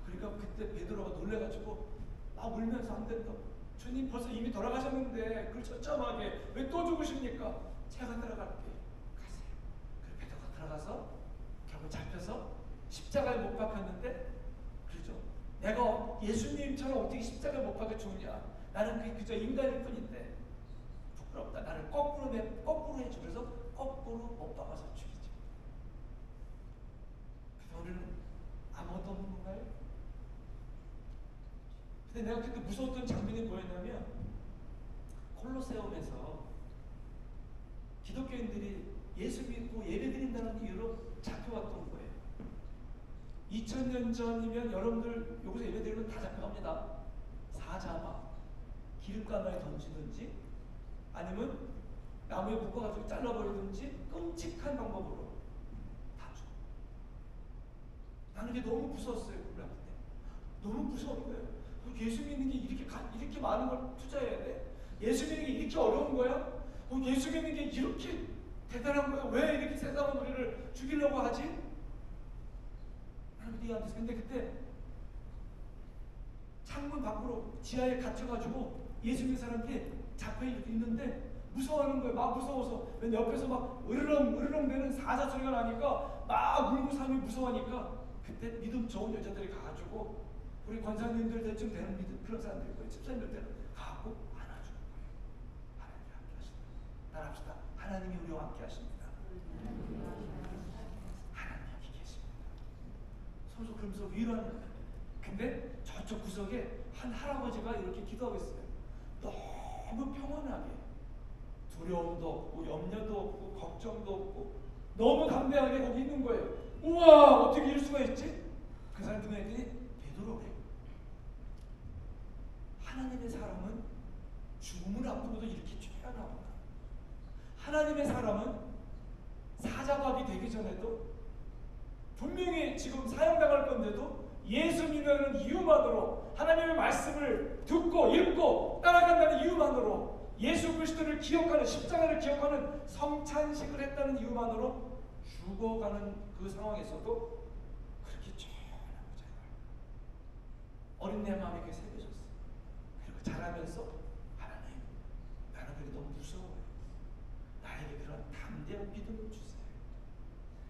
그러니까 그때 베드로가 놀래가지고 막 울면서 안 된다. 주님 벌써 이미 돌아가셨는데 그걸 처참하게 왜 또 죽으십니까? 제가 들어갈게요. 가세요. 그리고 베드로가 들어가서 결국 잡혀서 십자가에 못 박혔는데 그러죠. 내가 예수님처럼 어떻게 십자가에 못 박혀 죽냐? 나는 그저 인간일 뿐인데 부끄럽다. 나를 거꾸로 해줘. 그래서 거꾸로 못 박아서 죽이죠. 그래서 우리는 아무것도 없는 건가요? 근데 내가 그때 무서웠던 장면이 뭐였냐면 콜로세움에서 기독교인들이 예수 믿고 예배드린다는 이유로 잡혀왔던 거예요. 2000년 전이면 여러분들 여기서 예배드리면 다 잡혀갑니다. 사자마, 기름가마에 던지든지 아니면 나무에 묶어가지고 잘라버리든지 끔찍한 방법으로 다 죽어. 나는 이게 너무 무서웠어요. 몰랐을 때. 너무 무서운 거예요. 예수 믿는 게 이렇게 많은 걸 투자해야 돼? 예수 믿는 게 이렇게 어려운 거야? 예수 믿는 게 이렇게 대단한 거야? 왜 이렇게 세상은 우리를 죽이려고 하지? 나는 이해 안 됐어. 근데 그때 창문 밖으로 지하에 갇혀가지고 예수 믿는 사람들이 잡혀 있는데 무서워하는 거예요. 막 무서워서. 왜 옆에서 막 으르렁 대는 사자 소리가 나니까 막 울고 사람이 무서워하니까 그때 믿음 좋은 여자들이 가가지고 우리 권사님들 대충 되는 믿음 그런 사람들 있고요. 집사님들 때는 가고 안아주는 거예요. 하나님이 함께 하신다. 따라합시다. 하나님이 우리와 함께 하십니다. 하나님이 여기 계십니다. 서로 그러면서 위로하는 거예요. 근데 저쪽 구석에 한 할아버지가 이렇게 기도하고 있어요. 너무 평온하게 두려움도 없고 염려도 없고 걱정도 없고 너무 담대하게 거기 있는 거예요. 우와 어떻게 이럴 수가 있지? 그 사람 누구냐 했더니 베드로래요. 하나님의 사람은 죽음을 앞두고도 이렇게 죄하나구나. 하나님의 사람은 사자밥이 되기 전에도 분명히 지금 사형당할 건데도 예수 믿는 이유만으로 하나님의 말씀을 듣고 읽고 따라간다는 이유만으로 예수 그리스도를 기억하는 십자가를 기억하는 성찬식을 했다는 이유만으로 죽어가는 그 상황에서도 그렇게 조용하고 잘 어린 내 마음에 그게 새겨졌어요. 그리고 자라면서 하나님, 나는 그게 너무 무서워요. 나에게 그런 담대한 믿음을 주세요.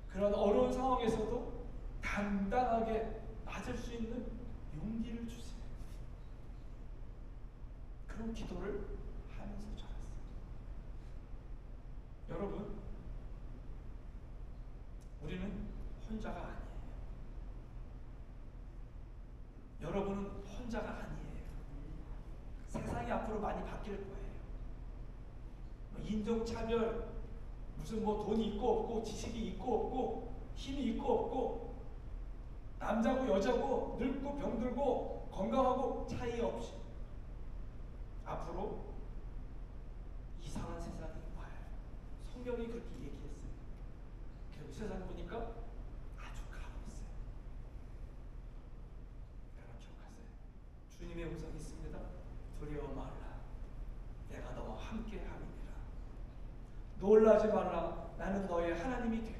그런 어려운 상황에서도 단단하게 맞을 수 있는 용기를 주세요. 그런 기도를 하면서 자랐어요. 여러분, 우리는 혼자가 아니에요. 여러분은 혼자가 아니에요. 세상이 앞으로 많이 바뀔 거예요. 인종차별, 무슨 돈이 있고 없고, 지식이 있고 없고, 힘이 있고 없고, 남자고 여자고, 늙고 병들고, 건강하고 차이 없이 앞으로 이상한 세상이 와요. 성경이 그렇게 얘기했어요. 그리고 세상 보니까 아주 가혹했어요. 여러분 기억하세요. 주님의 음성이 있습니다. 두려워 말라. 내가 너와 함께 함이니라. 놀라지 말라. 나는 너의 하나님이 되느니라.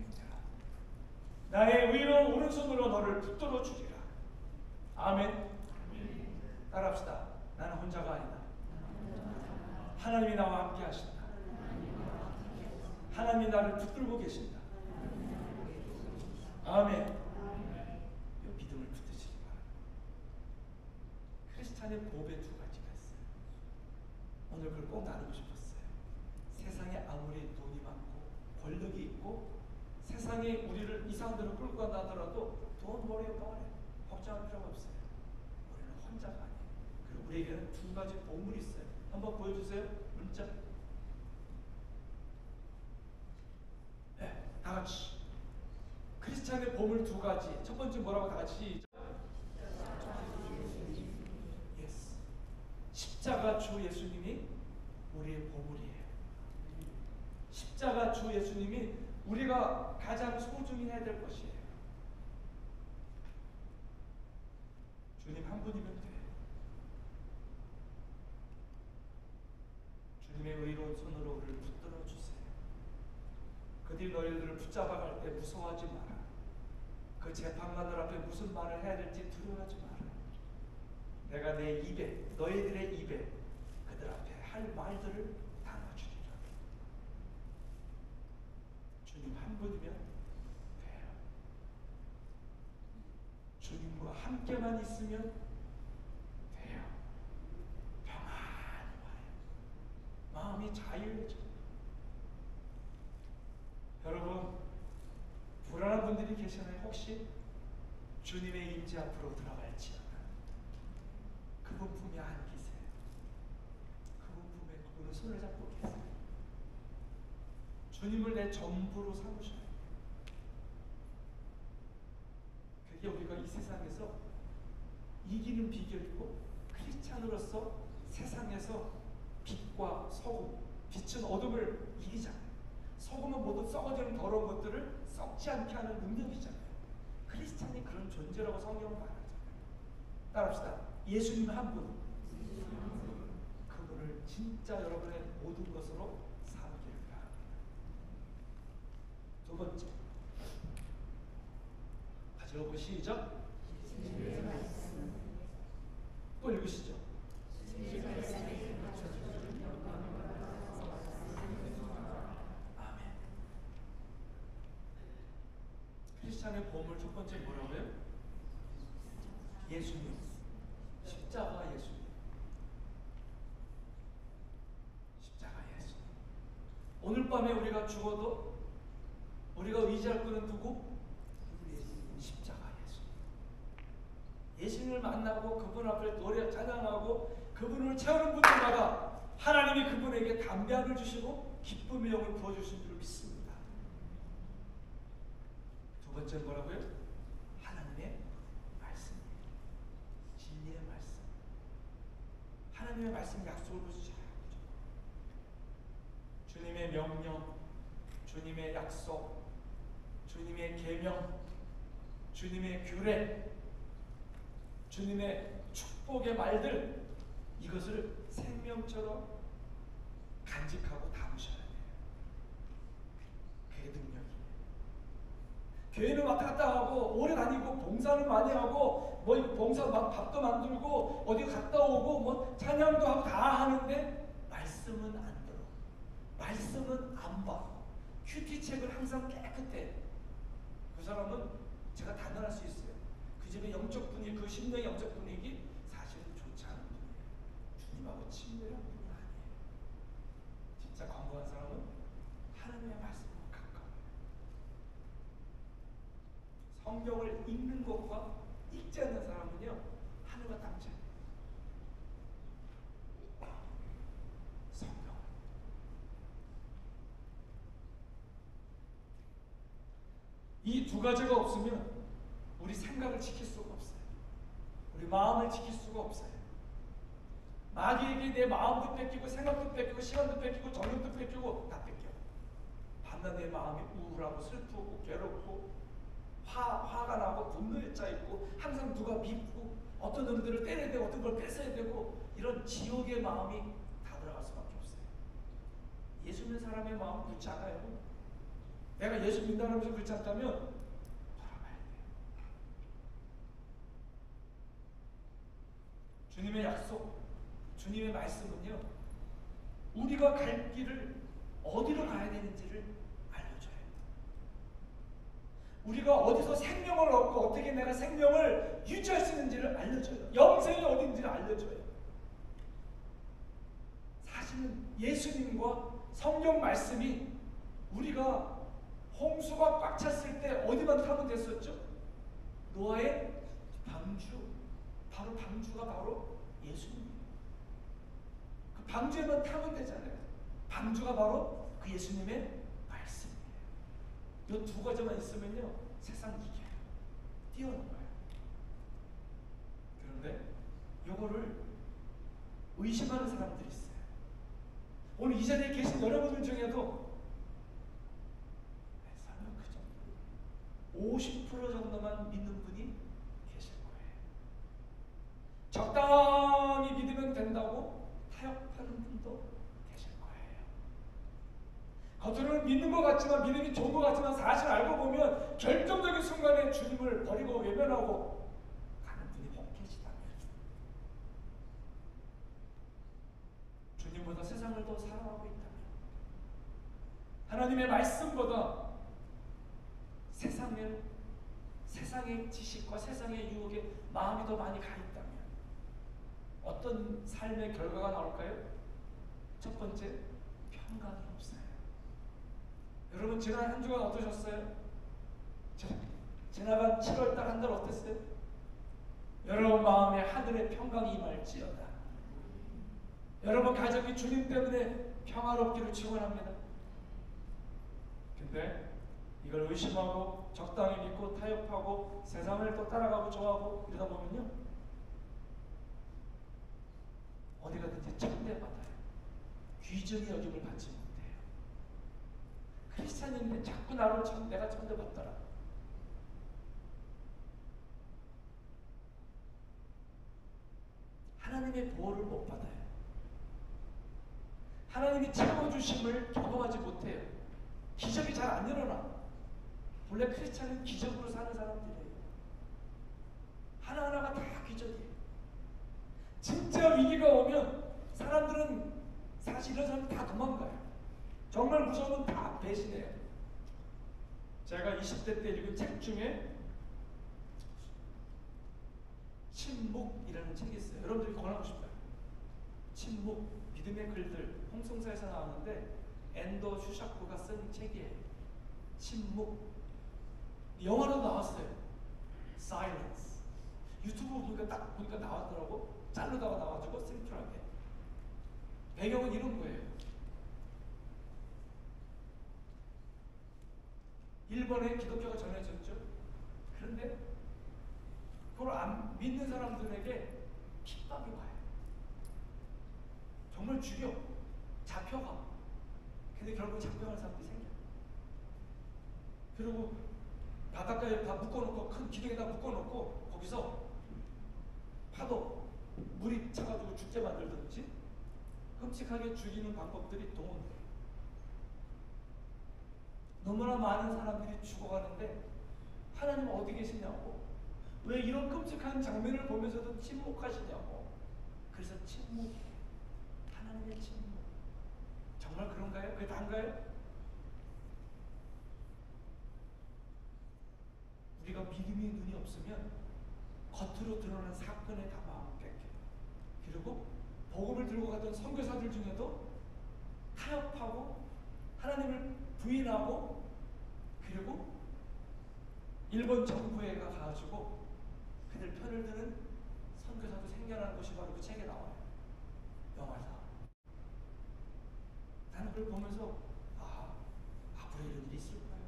나의 의로운 오른손으로 너를 붙들어 주리라. 아멘. 따라합시다. 나는 혼자가 아니다. 하나님이 나와 함께 하신다. 하나님이 나를 붙들고 계신다. 아멘. 이 믿음을 붙드시기 바랍니다. 크리스찬의 보배 두 가지가 있어요. 오늘 그걸 꼭 나누고 싶었어요. 세상에 아무리 돈이 많고 권력이 있고 세상에 우리를 이상한 데로 끌고 간다 하더라도 돈 머리에 뻔해. 걱정할 필요가 없어요. 우리는 혼자가 아니에요. 그리고 우리에게는 두 가지 보물이 있어요. 한번 보여주세요. 문자. 네, 다 같이. 크리스찬의 보물 두 가지. 첫 번째 뭐라고 다 같이? 예스. 십자가 주 예수님이 우리의 보물이에요. 십자가 주 예수님이 우리가 가장 소중히 해야 될 것이에요. 주님 한 분이면 돼요. 주님의 의로운 손으로 우리를 붙들어 주세요. 그들이 너희들을 붙잡아 갈 때 무서워하지 마라. 그 재판관들 앞에 무슨 말을 해야 될지 두려워하지 마라. 내가 내 입에, 너희들의 입에 그들 앞에 할 말들을 담아주리라. 주님 한 분이면 돼요. 주님과 함께만 있으면 돼요. 평안이 와요. 마음이 자유해져요. 여러분, 불안한 분들이 계시나요? 혹시 주님의 임재 앞으로 들어갈지어다. 그분 품에 안기세요. 그분 품에 그분은 손을 잡고 계세요. 주님을 내 전부로 삼으셔야 돼요. 그게 우리가 이 세상에서 이기는 비결이고, 크리스찬으로서 세상에서 빛과 소금, 빛은 어둠을 이기잖아요. 소금은 모두 썩어지는 더러운 것들을 썩지 않게 하는 능력이잖아요. 크리스찬이 그런 존재라고 성경은 말하잖아요. 따라합시다. 예수님 한 분. 그분을 진짜 여러분의 모든 것으로 삼기를 바랍니다. 두 번째. 같이 읽어보고 시작. 또 읽으시죠. 크리스찬의 보물 첫 번째 뭐라고요? 예수님. 십자가 예수님. 십자가 예수님. 오늘 밤에 우리가 죽어도 우리가 의지할 분은 누구? 십자가 예수님. 예수님을 만나고 그분 앞에 노래 찬양하고 그분을 채우는 분들마다 하나님이 그분에게 담대함을 주시고 기쁨의 영을 부어주신 줄 믿습니다. 두 번째 뭐라고요? 하나님의 말씀. 진리의 말씀. 하나님의 말씀 약속을 보시죠. 주님의 명령, 주님의 약속, 주님의 계명, 주님의 규례, 주님의 축복의 말들, 이것을 생명처럼 간직하고 담으셔야 돼요. 그게 능력이에요. 교회는 왔다 갔다 하고 오래 다니고 봉사는 많이 하고 뭐 봉사 막 밥도 만들고 어디 갔다 오고 뭐 찬양도 하고 다 하는데 말씀은 안 들어. 말씀은 안 봐. 큐티책을 항상 깨끗해. 그 사람은 제가 단언할 수 있어요. 그 집의 영적 분위기, 그 심령의 영적 분위기 사실은 좋지 않은 분이에요. 주님하고 친밀한 분이 아니에요. 진짜 건강한 사람은 하나님의 말씀으로 가까워요. 성경을 읽는 것과 읽지 않는 사람은요, 하늘과 땅 차이. 성경. 이 두 가지가 없으면 우리 생각을 지킬 수가 없어요. 우리 마음을 지킬 수가 없어요. 마귀에게 내 마음도 뺏기고 생각도 뺏기고 시간도 뺏기고 정력도 뺏기고 다 뺏겨. 밤낮 내 마음이 우울하고 슬프고 괴롭고 화가 나고 분노에 짜 있고 항상 누가 밉고 어떤 놈들을 때려야 되고 어떤 걸 뺏어야 되고 이런 지옥의 마음이 다 들어갈 수밖에 없어요. 예수 믿는 사람의 마음은 그렇지 않아요. 내가 예수 믿는다는 것이 그렇지 않다면 돌아가야 돼요. 주님의 약속, 주님의 말씀은요, 우리가 갈 길을 어디로 가야 되는지를 알려줘요. 우리가 어디서 생명을 얻고 어떻게 내가 생명을 유지할 수 있는지를 알려줘요. 영생이 어딘지를 알려줘요. 사실은 예수님과 성경 말씀이 우리가 홍수가 꽉 찼을 때 어디만 타면 됐었죠? 노아의 방주. 바로 방주가 바로 예수님이에요. 그 방주에만 타면 되잖아요. 방주가 바로 그 예수님의 말씀이에요. 이 두 가지만 있으면요, 세상 이겨요. 뛰어넘어요. 그런데 이거를 의심하는 사람들이 있어요. 오늘 이 자리에 계신 여러분들 중에도 50% 정도만 믿는 분이 계실 거예요. 적당히 믿으면 된다고 타협하는 분도 계실 거예요. 겉으로는 믿는 것 같지만, 믿음이 좋은 것 같지만 사실 알고 보면 결정적인 순간에 주님을 버리고 외면하고 가는 분이 혹 계시다면, 주님보다 세상을 더 사랑하고 있다면, 하나님의 말씀보다 세상의 지식과 세상의 유혹에 마음이 더 많이 가 있다면 어떤 삶의 결과가 나올까요? 첫 번째, 평강이 없어요. 여러분, 지난 한 주간 어떠셨어요? 지나간 7월달 한 달 어땠어요? 여러분 마음에 하늘의 평강이 임할지어다. 여러분 가족이 주님 때문에 평화롭기를 축원합니다. 근데 이걸 의심하고 적당히 믿고 타협하고 세상을 또 따라가고 좋아하고 이러다 보면요, 어디 가든지 천대받아요. 귀중히 여김을 받지 못해요. 크리스찬인데 자꾸 나를 내가 천대받더라. 하나님의 보호를 못 받아요. 하나님이 채워주심을 경험하지 못해요. 기적이 잘 안 일어나. 원래 크리스찬은 기적으로 사는 사람들이에요. 하나하나가 다 기적이에요. 진짜 위기가 오면 사람들은, 사실 이런 사람은 다 도망가요. 정말 무서우면 다 배신해요. 제가 20대 때 읽은 책 중에 침묵이라는 책이 있어요. 여러분들이 권하고 싶어요. 침묵, 믿음의 글들, 홍성사에서 나왔는데 앤더 슈샤크가 쓴 책이에요. 침묵. 영화로 나왔어요. Silence. 유튜브 보니까 딱 보니까 나왔더라고. 자르다가 나와가지고 심플하게. 배경은 이런 거예요. 일본에 기독교가 전해졌죠. 그런데 그걸 안 믿는 사람들에게 핍박이 와요. 정말 죽여. 잡혀가. 근데 결국 잡혀가는 사람들이 생겨요. 그리고 바닷가에 다 묶어놓고, 큰 기둥에다 묶어놓고 거기서 파도, 물이 차가지고 죽게 만들든지 끔찍하게 죽이는 방법들이 동원돼요. 너무나 많은 사람들이 죽어가는데 하나님은 어디 계시냐고. 왜 이런 끔찍한 장면을 보면서도 침묵하시냐고. 그래서 침묵이에요. 하나님의 침묵. 정말 그런가요? 그게 다인가요? 우리가 믿음의 눈이 없으면 겉으로 드러나는 사건에 다 마음을 뺏겨요. 그리고 복음을 들고 갔던 선교사들 중에도 타협하고 하나님을 부인하고 그리고 일본 정부에 가가지고 그들 편을 드는 선교사도 생겨나는 것이 바로 그 책에 나와요. 영화사. 나는 그걸 보면서 앞으로 이런 일이 있을까요?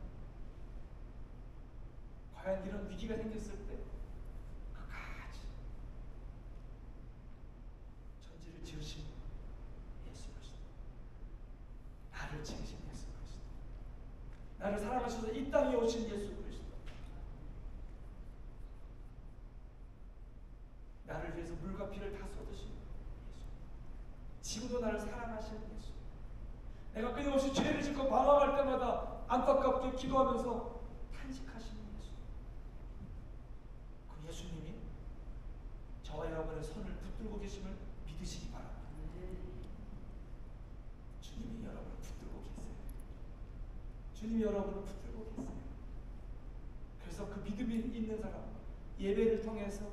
과연 이런 위기가 생겼을 때 끝까지 천지를 지으신 예수 그리스도, 나를 지으신 예수 그리스도, 나를 사랑하셔서 이 땅에 오신 예수 그리스도, 나를 위해서 물과 피를 다 쏟으신 예수, 지금도 나를 사랑하시는 예수, 내가 끊임없이 죄를 짓고 방황할 때마다 안타깝게 기도하면서 탄식하시는 예수, 그 예수님이 저와 여러분의 손을 붙들고 계심을 믿으시기 바랍니다. 주님이 여러분을 붙들고 계세요. 주님이 여러분을 붙들고 계세요. 그래서 그 믿음이 있는 사람, 예배를 통해서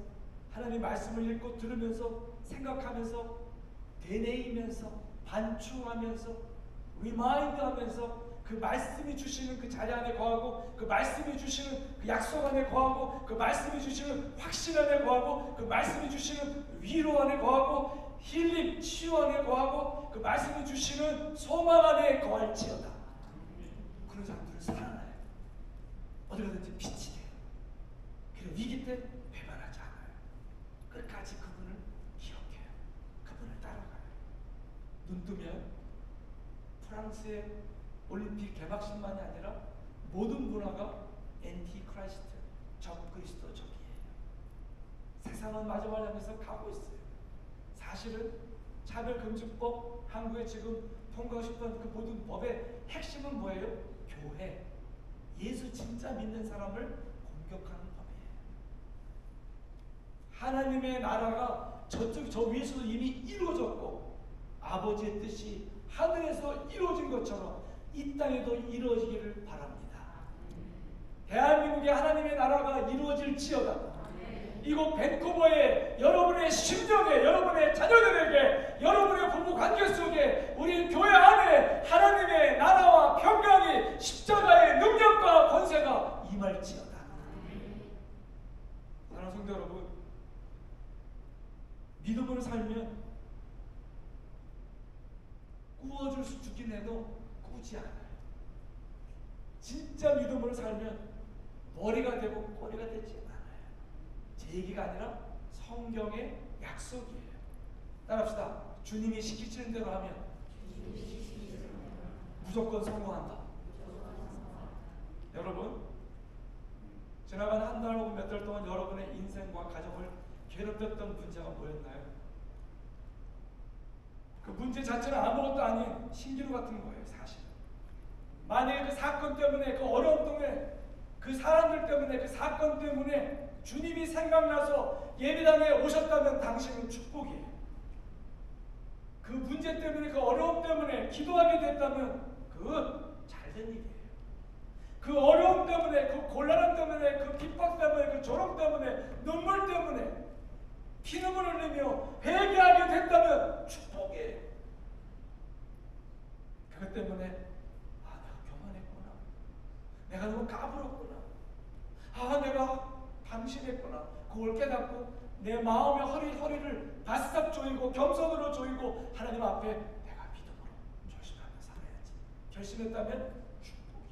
하나님 말씀을 읽고 들으면서 생각하면서 되뇌이면서 반충하면서 리마인드하면서 그 말씀이 주시는 그 자리 안에 거하고 그 말씀이 주시는 그 약속 안에 거하고 그 말씀이 주시는 확신 안에 거하고 그 말씀이 주시는 위로 안에 거하고 힐링, 치유 안에 거하고 그 말씀이 주시는 소망 안에 거할지어다. 그런 사람들을 사랑해요. 어디 가든지 빛이 돼요. 그리고 위기 때 배반하지 않아요. 끝까지 그분을 기억해요. 그분을 따라가요. 눈 뜨면 프랑스의 올림픽 개막식만이 아니라 모든 문화가 엔티크라이스트, 적그리스도적이에요. 세상은 마지막을 향해서 가고 있어요. 사실은 차별금지법, 한국에 지금 통과하고 싶은 그 모든 법의 핵심은 뭐예요? 교회, 예수 진짜 믿는 사람을 공격하는 법이에요. 하나님의 나라가 저쪽 저 위에서도 이미 이루어졌고 아버지의 뜻이 하늘에서 이루어진 것처럼 이 땅에도 이루어지기를 바랍니다. 대한민국의 하나님의 나라가 이루어질지어다. 이곳 밴쿠버에 여러분의 심령에, 여러분의 자녀들에게, 여러분의 부부 관계 속에 우리 교회 안에 하나님의 나라와 평강이 십자가의 능력과 권세가 임할지어다. 사랑하는 성도 여러분, 믿음으로 살면 꾸어줄 수 죽긴 해도 꾸지 않아요. 진짜 믿음으로 살면 머리가 되고 꼬리가 되지 않아요. 제 얘기가 아니라 성경의 약속이에요. 따라합시다. 주님이 시키시는 대로 하면 무조건 성공한다. 여러분, 지나간 한 달 혹은 몇 달 동안 여러분의 인생과 가정을 괴롭혔던 문제가 뭐였나요? 그 문제 자체는 아무것도 아닌 신기루 같은 거예요. 사실 만약에 그 사건 때문에, 그 어려움 때문에, 그 사람들 때문에, 그 사건 때문에 주님이 생각나서 예배당에 오셨다면 당신은 축복이에요. 그 문제 때문에, 그 어려움 때문에 기도하게 됐다면 그건 잘된 일이에요. 그 어려움 때문에, 그 곤란함 때문에, 그 핍박 때문에, 그 조롱 때문에, 눈물 때문에 피눈물을 흘리며 회개하게 됐다면 축복이에요. 그것 때문에 내가 교만했구나, 내가 너무 까불었구나, 내가 방심했구나, 그걸 깨닫고 내 마음의 허리를 바싹 조이고 겸손으로 조이고 하나님 앞에 내가 믿음으로 조심하며 살아야지 결심했다면 축복이에요.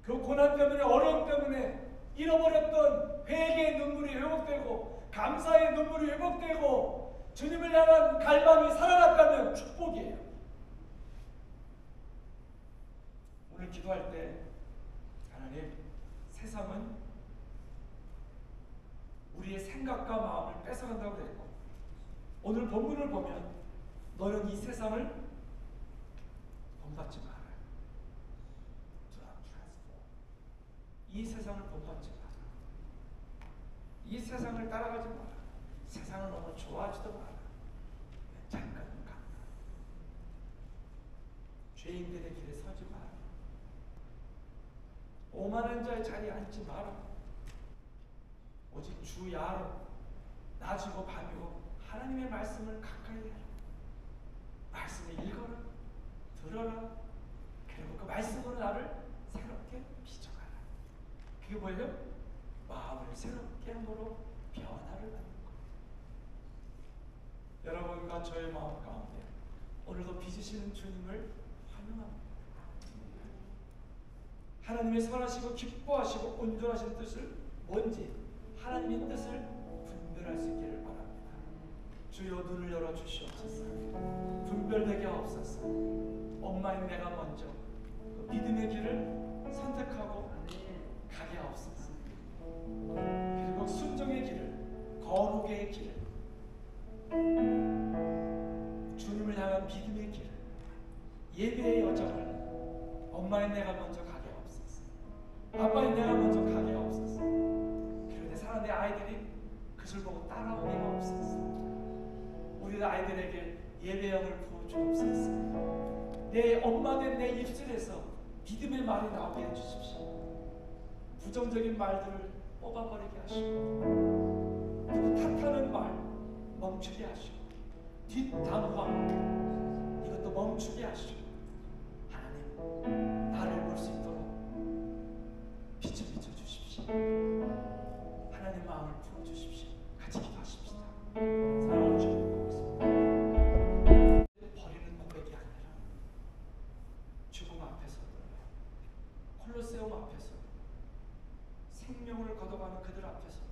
그 고난 때문에, 어려움 때문에 잃어버렸던 회개의 눈물이 회복되고 감사의 눈물이 회복되고 주님을 향한 갈망이 살아났다면 축복이에요. 오늘 기도할 때 하나님, 세상은 우리의 생각과 마음을 뺏어간다고 그랬고, 오늘 본문을 보면 너는 이 세상을 본받지 마라. 이 세상을 본받지 마라. 이 세상을 따라가지 마라. 세상을 너무 좋아하지도 마라. 잠깐은 간다. 죄인들의 길에 서지 마라. 오만한 자의 자리에 앉지 마라. 오직 주 야로 낮이고 밤이고 하나님의 말씀을 가까이 해라. 말씀을 읽어라. 들어라. 그리고 그 말씀으로 나를 새롭게 빚어가라. 그게 뭐예요? 마음을 새롭게 함으로 변화를 받는 것. 여러분과 저의 마음 가운데 오늘도 빚으시는 주님을 환영합니다. 하나님의 선하시고 기뻐하시고 온전하신 뜻을 뭔지 하나님의 뜻을 분별할 수 있기를 바랍니다. 주여 눈을 열어 주시옵소서. 분별되게 하옵소서. 엄마인 내가 먼저 그 믿음의 길을 선택하고 가게 하옵소서. 그리고 순종의 길을, 거룩의 길을, 주님을 향한 믿음의 길을, 예배의 여정을 엄마인 내가 먼저 가게 하옵소서. 아빠인 내가 먼저 가게 하옵소서. 그런데 사랑하는 내 아이들이 그것을 보고 따라오게 하옵소서. 우리 아이들에게 예배형을 부어주옵소서. 내 엄마된 내 입술에서 믿음의 말이 나오게 해주십시오. 부정적인 말들을 뽑아버리게 하시고 그 탓하는 말 멈추게 하시고 뒷담화 이것도 멈추게 하시고 하나님 나를 볼 수 있도록 빛을 비춰주십시오. 하나님 마음을 풀어주십시오. 같이 기도하십시다. 사랑하는 주님 버리는 고백이 아니라 죽음 앞에서 콜로세움 앞에서 생명을 거둬가는 그들 앞에서도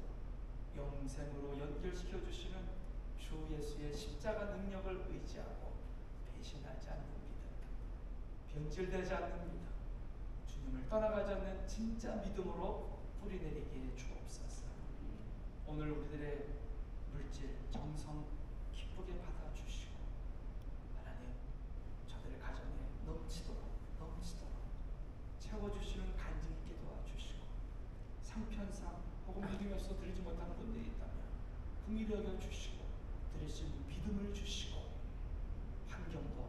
영생으로 연결시켜 주시는 주 예수의 십자가 능력을 의지하고 배신하지 않는 믿음, 변질되지 않는 믿음, 주님을 떠나가지 않는 진짜 믿음으로 뿌리내리게 해 주옵소서. 오늘 우리들의 물질, 정성 기쁘게 받아주시고 하나님 저들의 가정에 넘치도록 채워주시는 간증 있게 도와주시고 상편상 혹은 믿음이 없어 드리지 못하는 분들이 있다면 긍휼히 여겨주시고 드릴 수 있는 믿음을 주시고 환경도